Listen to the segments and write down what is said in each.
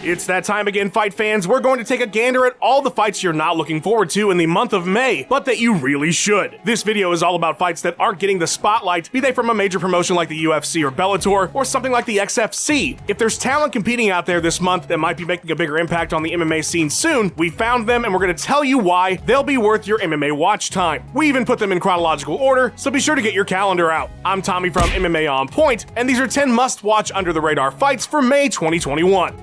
It's that time again, fight fans. We're going to take a gander at all the fights you're not looking forward to in the month of May, but that you really should. This video is all about fights that aren't getting the spotlight, be they from a major promotion like the UFC or Bellator, or something like the XFC. If there's talent competing out there this month that might be making a bigger impact on the MMA scene soon, we found them and we're going to tell you why they'll be worth your MMA watch time. We even put them in chronological order, so be sure to get your calendar out. I'm Tommy from MMA On Point, and these are 10 must-watch under-the-radar fights for May 2021.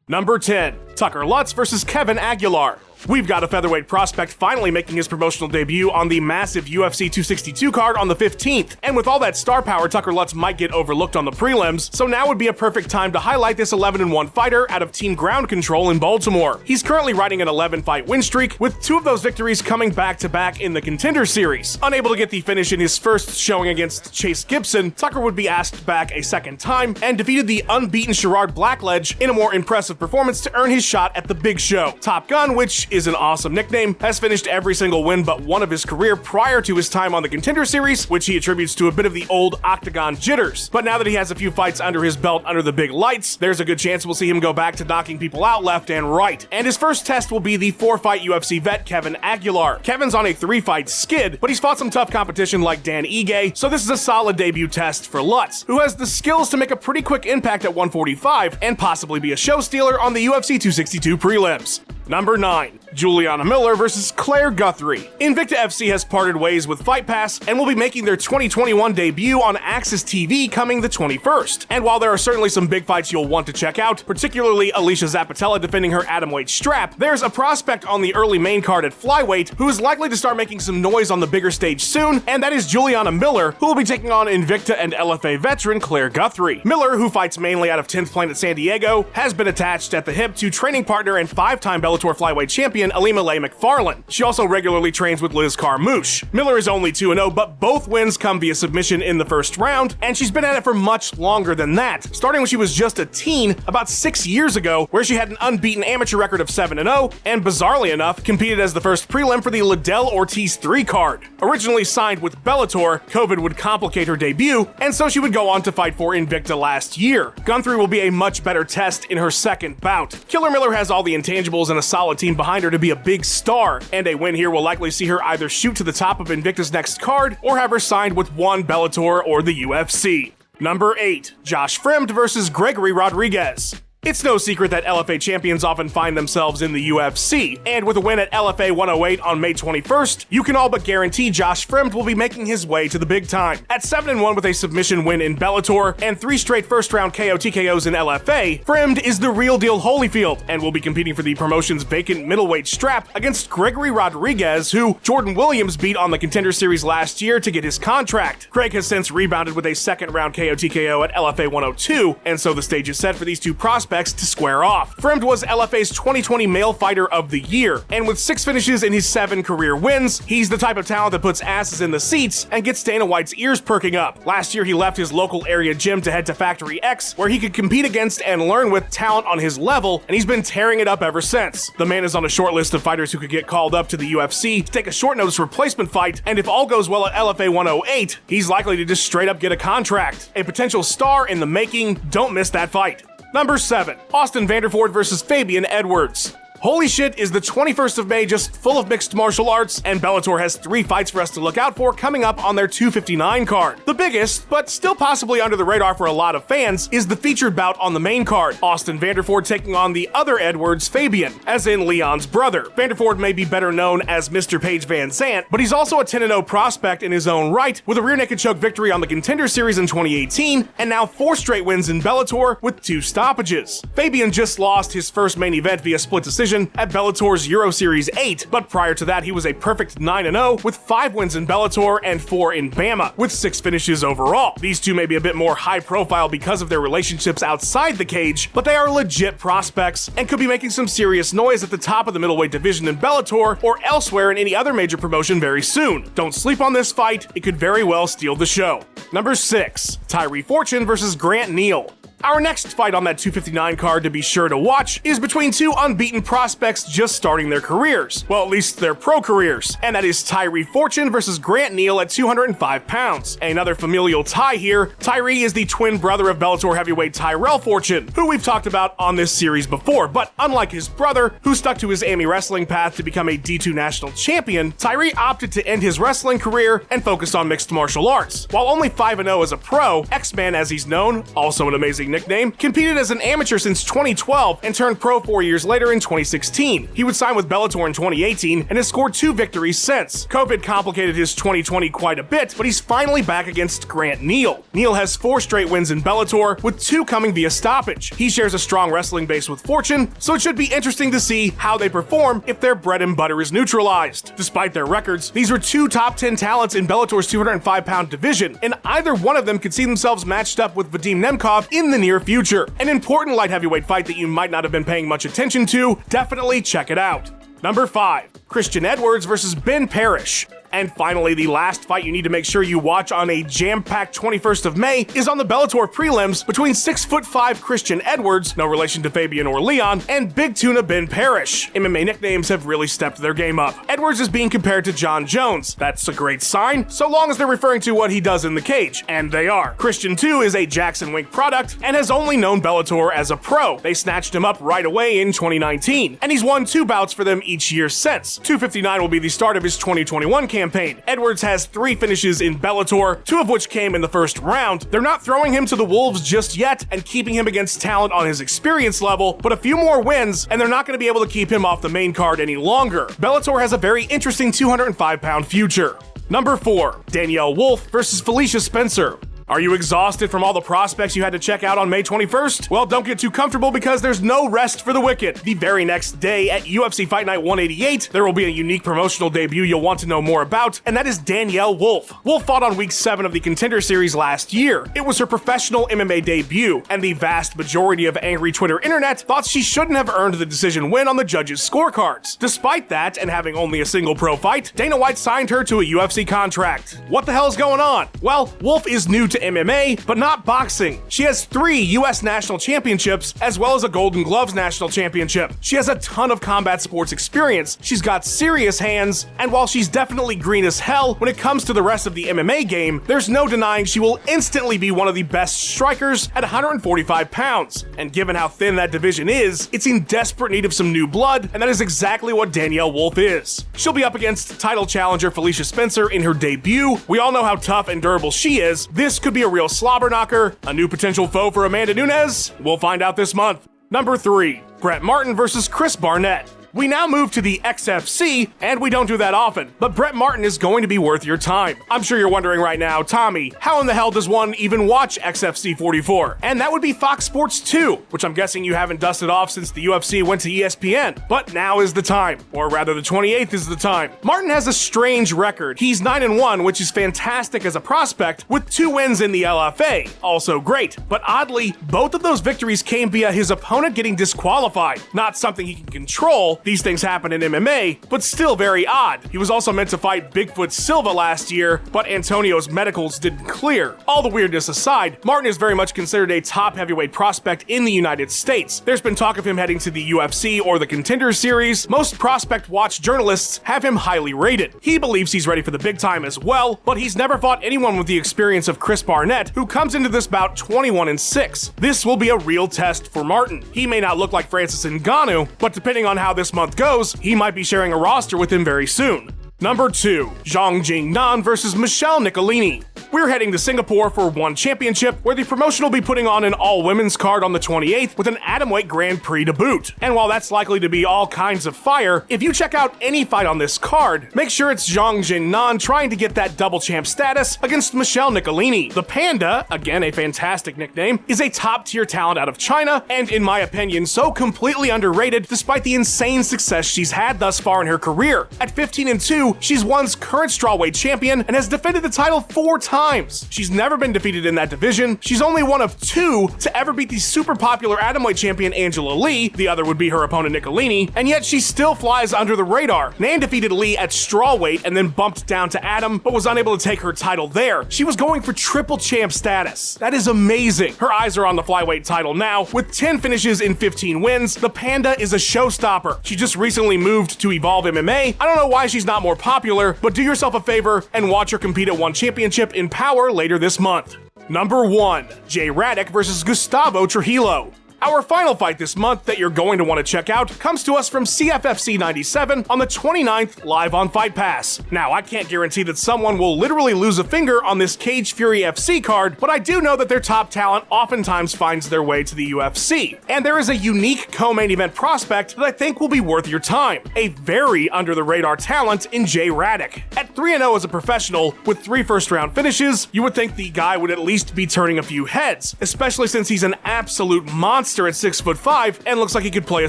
Number 10, Tucker Lutz versus Kevin Aguilar. We've got a featherweight prospect finally making his promotional debut on the massive UFC 262 card on the 15th, and with all that star power, Tucker Lutz might get overlooked on the prelims, so now would be a perfect time to highlight this 11-1 fighter out of Team Ground Control in Baltimore. He's currently riding an 11-fight win streak, with 2 of those victories coming back-to-back in the Contender Series. Unable to get the finish in his first showing against Chase Gibson, Tucker would be asked back a second time and defeated the unbeaten Sherrard Blackledge in a more impressive performance to earn his shot at the Big Show. Top Gun, which is an awesome nickname, has finished every single win but one of his career prior to his time on the Contender Series, which he attributes to a bit of the old octagon jitters. But now that he has a few fights under his belt under the big lights, there's a good chance we'll see him go back to knocking people out left and right. And his first test will be the 4-fight UFC vet Kevin Aguilar. Kevin's on a 3-fight skid, but he's fought some tough competition like Dan Ige, so this is a solid debut test for Lutz, who has the skills to make a pretty quick impact at 145 and possibly be a show stealer on the UFC 262 prelims. Number 9, Juliana Miller versus Claire Guthrie. Invicta FC has parted ways with Fight Pass and will be making their 2021 debut on Axis TV coming the 21st. And while there are certainly some big fights you'll want to check out, particularly Alicia Zappatella defending her atomweight strap, there's a prospect on the early main card at flyweight who is likely to start making some noise on the bigger stage soon, and that is Juliana Miller, who will be taking on Invicta and LFA veteran Claire Guthrie. Miller, who fights mainly out of 10th Planet San Diego, has been attached at the hip to training partner and 5-time Bellator flyweight champion Alima Leigh McFarlane. She also regularly trains with Liz Carmouche. Miller is only 2-0, but both wins come via submission in the first round, and she's been at it for much longer than that, starting when she was just a teen about 6 years ago, where she had an unbeaten amateur record of 7-0, and bizarrely enough, competed as the first prelim for the Liddell Ortiz 3 card. Originally signed with Bellator, COVID would complicate her debut, and so she would go on to fight for Invicta last year. Guthrie will be a much better test in her second bout. Killer Miller has all the intangibles and a solid team behind her to be a big star, and a win here will likely see her either shoot to the top of Invicta's next card or have her signed with one Bellator or the UFC. Number 8, Josh Fremd versus Gregory Rodrigues. It's no secret that LFA champions often find themselves in the UFC, and with a win at LFA 108 on May 21st, you can all but guarantee Josh Fremd will be making his way to the big time. At 7-1 with a submission win in Bellator and 3 straight first-round KO TKOs in LFA, Fremd is the real deal Holyfield and will be competing for the promotion's vacant middleweight strap against Gregory Rodrigues, who Jordan Williams beat on the Contender Series last year to get his contract. Greg has since rebounded with a second-round KO TKO at LFA 102, and so the stage is set for these two prospects to square off. Fremd was LFA's 2020 Male Fighter of the Year, and with 6 finishes in his 7 career wins, he's the type of talent that puts asses in the seats and gets Dana White's ears perking up. Last year, he left his local area gym to head to Factory X, where he could compete against and learn with talent on his level, and he's been tearing it up ever since. The man is on a short list of fighters who could get called up to the UFC to take a short notice replacement fight, and if all goes well at LFA 108, he's likely to just straight up get a contract. A potential star in the making. Don't miss that fight. Number 7, Austin Vanderford versus Fabian Edwards. Holy shit, is the 21st of May just full of mixed martial arts, and Bellator has 3 fights for us to look out for coming up on their 259 card. The biggest, but still possibly under the radar for a lot of fans, is the featured bout on the main card, Austin Vanderford taking on the other Edwards, Fabian, as in Leon's brother. Vanderford may be better known as Mr. Paige Van Zant, but he's also a 10-0 prospect in his own right, with a rear naked choke victory on the Contender Series in 2018, and now 4 straight wins in Bellator with 2 stoppages. Fabian just lost his first main event via split decision at Bellator's Euro Series 8, but prior to that he was a perfect 9-0 with 5 wins in Bellator and 4 in BAMMA, with 6 finishes overall. These two may be a bit more high profile because of their relationships outside the cage, but they are legit prospects and could be making some serious noise at the top of the middleweight division in Bellator or elsewhere in any other major promotion very soon. Don't sleep on this fight, it could very well steal the show. Number 6, Tyree Fortune versus Grant Neal. Our next fight on that 259 card to be sure to watch is between two unbeaten prospects just starting their careers. Well, at least their pro careers. And that is TYREE Fortune versus Grant Neal at 205 pounds. Another familial tie here. TYREE is the twin brother of Bellator heavyweight Tyrell Fortune, who we've talked about on this series before, but unlike his brother, who stuck to his AMI wrestling path to become a D2 national champion, TYREE opted to end his wrestling career and focused on mixed martial arts. While only 5-0 as a pro, X-Man as he's known, also an amazing nickname, competed as an amateur since 2012 and turned pro 4 years later in 2016. He would sign with Bellator in 2018 and has scored 2 victories since. COVID complicated his 2020 quite a bit, but he's finally back against Grant Neal. Neal has 4 straight wins in Bellator, with 2 coming via stoppage. He shares a strong wrestling base with Fortune, so it should be interesting to see how they perform if their bread and butter is neutralized. Despite their records, these are 2 top 10 talents in Bellator's 205-pound division, and either one of them could see themselves matched up with Vadim Nemkov in the near future. An important light heavyweight fight that you might not have been paying much attention to, definitely check it out. Number 5. Christian Edwards versus Ben Parrish. And finally, the last fight you need to make sure you watch on a jam-packed 21st of May is on the Bellator prelims between 6'5" Christian Edwards, no relation to Fabian or Leon, and Big Tuna Ben Parrish. MMA nicknames have really stepped their game up. Edwards is being compared to John Jones. That's a great sign, so long as they're referring to what he does in the cage, and they are. Christian, too, is a Jackson Wink product and has only known Bellator as a pro. They snatched him up right away in 2019, and he's won 2 bouts for them each year since. 259 will be the start of his 2021 campaign. Edwards has 3 finishes in Bellator, 2 of which came in the first round. They're not throwing him to the wolves just yet and keeping him against talent on his experience level, but a few more wins and they're not going to be able to keep him off the main card any longer. Bellator has a very interesting 205-pound future. Number 4. Danielle Wolf versus Felicia Spencer. Are you exhausted from all the prospects you had to check out on May 21st? Well, don't get too comfortable because there's no rest for the wicked. The very next day at UFC Fight Night 188, there will be a unique promotional debut you'll want to know more about, and that is Danielle Wolf. Wolf fought on week 7 of the Contender Series last year. It was her professional MMA debut, and the vast majority of angry Twitter internet thought she shouldn't have earned the decision win on the judges' scorecards. Despite that, and having only a single pro fight, Dana White signed her to a UFC contract. What the hell's going on? Well, Wolf is new to MMA, but not boxing. She has 3 US national championships, as well as a Golden Gloves national championship. She has a ton of combat sports experience, she's got serious hands, and while she's definitely green as hell when it comes to the rest of the MMA game, there's no denying she will instantly be one of the best strikers at 145 pounds. And given how thin that division is, it's in desperate need of some new blood, and that is exactly what Danielle Wolf is. She'll be up against title challenger Felicia Spencer in her debut. We all know how tough and durable she is. This could be a real slobber knocker, a new potential foe for Amanda Nunes. We'll find out this month. Number 3. Brett Martin versus Chris Barnett. We now move to the XFC, and we don't do that often, but Brett Martin is going to be worth your time. I'm sure you're wondering right now, Tommy, how in the hell does one even watch XFC 44? And that would be Fox Sports 2, which I'm guessing you haven't dusted off since the UFC went to ESPN. But now is the time, or rather the 28th is the time. Martin has a strange record. He's 9-1, which is fantastic as a prospect, with 2 wins in the LFA, also great. But oddly, both of those victories came via his opponent getting disqualified, not something he can control. These things happen in MMA, but still very odd. He was also meant to fight Bigfoot Silva last year, but Antonio's medicals didn't clear. All the weirdness aside, Martin is very much considered a top heavyweight prospect in the United States. There's been talk of him heading to the UFC or the Contender Series. Most Prospect Watch journalists have him highly rated. He believes he's ready for the big time as well, but he's never fought anyone with the experience of Chris Barnett, who comes into this bout 21-6. This will be a real test for Martin. He may not look like Francis Ngannou, but depending on how this month goes, he might be sharing a roster with him very soon. Number 2. Zhang Jingnan versus Michelle Nicolini. We're heading to Singapore for one championship, where the promotion will be putting on an all-women's card on the 28th with an atomweight Grand Prix to boot. And while that's likely to be all kinds of fire, if you check out any fight on this card, make sure it's Zhang Jingnan trying to get that double champ status against Michelle Nicolini. The Panda, again a fantastic nickname, is a top-tier talent out of China, and in my opinion, so completely underrated despite the insane success she's had thus far in her career. At 15-2, 2, she's one's current strawweight champion and has defended the title 4 times. She's never been defeated in that division. She's only one of 2 to ever beat the super popular atomweight champion Angela Lee, the other would be her opponent Nicolini, and yet she still flies under the radar. Nan defeated Lee at strawweight and then bumped down to atom, but was unable to take her title there. She was going for triple champ status. That is amazing. Her eyes are on the flyweight title now. With 10 finishes in 15 wins, the Panda is a showstopper. She just recently moved to Evolve MMA. I don't know why she's not more popular, but do yourself a favor and watch her compete at One Championship in Power later this month. Number 1. RADICK versus Gustavo Trujillo. Our final fight this month that you're going to want to check out comes to us from CFFC 97 on the 29th live on Fight Pass. Now, I can't guarantee that someone will literally lose a finger on this Cage Fury FC card, but I do know that their top talent oftentimes finds their way to the UFC. And there is a unique co-main event prospect that I think will be worth your time. A very under-the-radar talent in RADICK. At 3-0 as a professional, with 3 first-round finishes, you would think the guy would at least be turning a few heads, especially since he's an absolute monster at 6'5" and looks like he could play a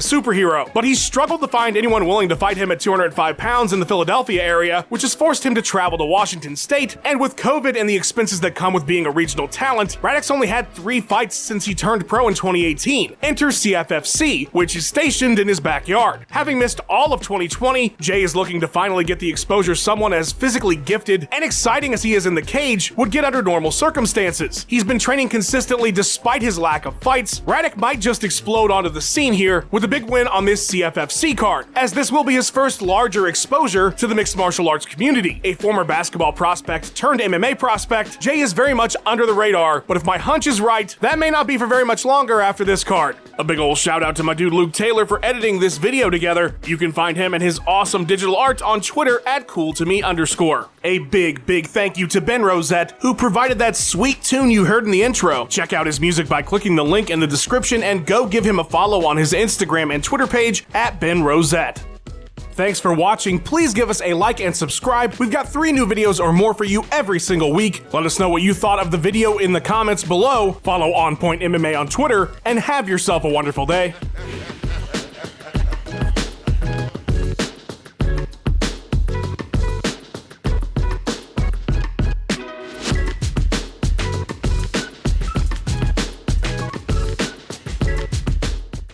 superhero. But he's struggled to find anyone willing to fight him at 205 pounds in the Philadelphia area, which has forced him to travel to Washington State, and with COVID and the expenses that come with being a regional talent, RADICK's only had 3 fights since he turned pro in 2018. Enter CFFC, which is stationed in his backyard. Having missed all of 2020, Jay is looking to finally get the exposure someone as physically gifted and exciting as he is in the cage would get under normal circumstances. He's been training consistently despite his lack of fights. RADICK might just explode onto the scene here with a big win on this CFFC card, as this will be his first larger exposure to the mixed martial arts community. A former basketball prospect turned MMA prospect, Jay is very much under the radar, but if my hunch is right, that may not be for very much longer after this card. A big ol' shout out to my dude Luke Taylor for editing this video together. You can find him and his awesome digital art on Twitter at @cooltome_. A big thank you to Ben Rosette, who provided that sweet tune you heard in the intro. Check out his music by clicking the link in the description and go give him a follow on his Instagram and Twitter page at Ben Rosette. Thanks for watching. Please give us a like and subscribe. We've got 3 new videos or more for you every single week. Let us know what you thought of the video in the comments below. Follow On Point MMA on Twitter and have yourself a wonderful day.